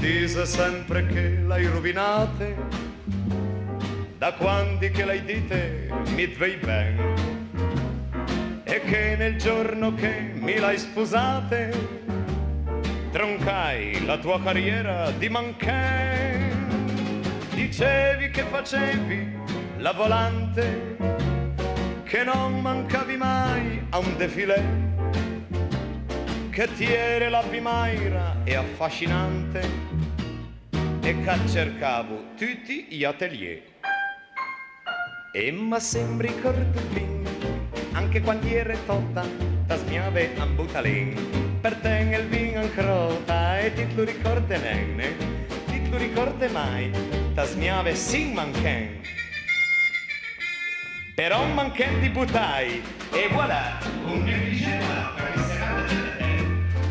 dice sempre che l'hai rovinate, da quando che l'hai dite mi tvei ben, e che nel giorno che mi l'hai sposate troncai la tua carriera di manchen. Dicevi che facevi la volante, che non mancavi mai a un defilé, che ti eri la pimaira e affascinante, e che cercavo tutti gli atelier. E ma sembri ricordo ben, anche quando eri totta, tasmiave a butalin, per te il vino ancrota, e ti lo ricordi nenne, ti lo ricordi mai, tasmiave sin manchen. Però manchen di buttai, e voilà, un negligente per le serate delle te,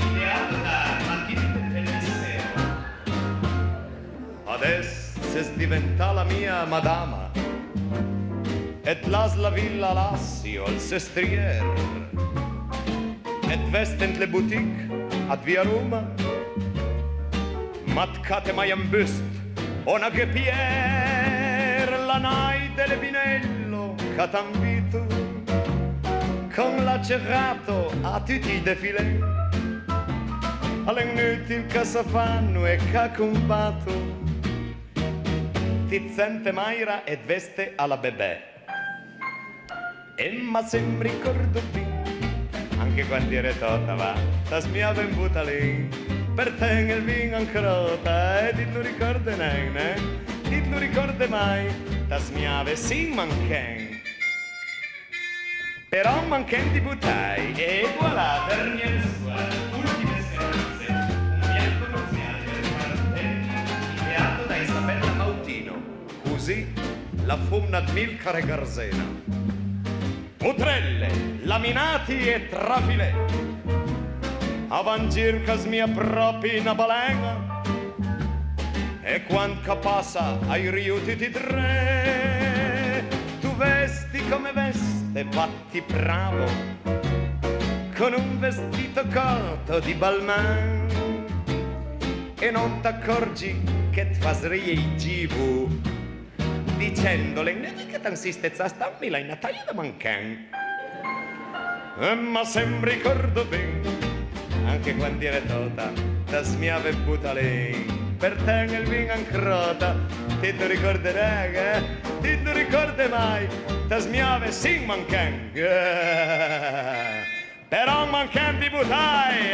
ideato da Matilde del Messero. Adesso è diventa la mia madama, et las la villa Lassio al sestrier, et vestent le boutique ad via Roma, matkate mai un bust, ona che pier, la nai delle Binello, catambito, con l'acerato a tutti i defilé, all'inutile che si fanno e che combatto, ti sente Maira e veste alla bebè. E ma sembri ricordo più, anche quando eri totta va, tasmiava in butalin, per te il vino ancrota, e ti lo ricordi nene, ti lo ricordi mai, tasmiave sin manchen. Però manchen di buttai, e voilà, dernière soir, ultime speranze, un bianco nuziale per martelli, ideato da Isabella Mautino, così la fumna d'Milcare Garzena. Putrelle, laminati e trafile, avan circa mia propria una balena, e quando passa ai riuti di tre, tu vesti come veste, batti bravo, con un vestito corto di balmain, e non t'accorgi che t'fasrie i givu, dicendole che t'ansistezza stammi la in Natalia da mancan. Ma sembri ricordo ben, anche quando eri tutta, tasmiave butalei, per te il vino ancrota, ti lo ricorderai, ti lo ricordi mai, tasmiave sin mancan. Però mancan di butai,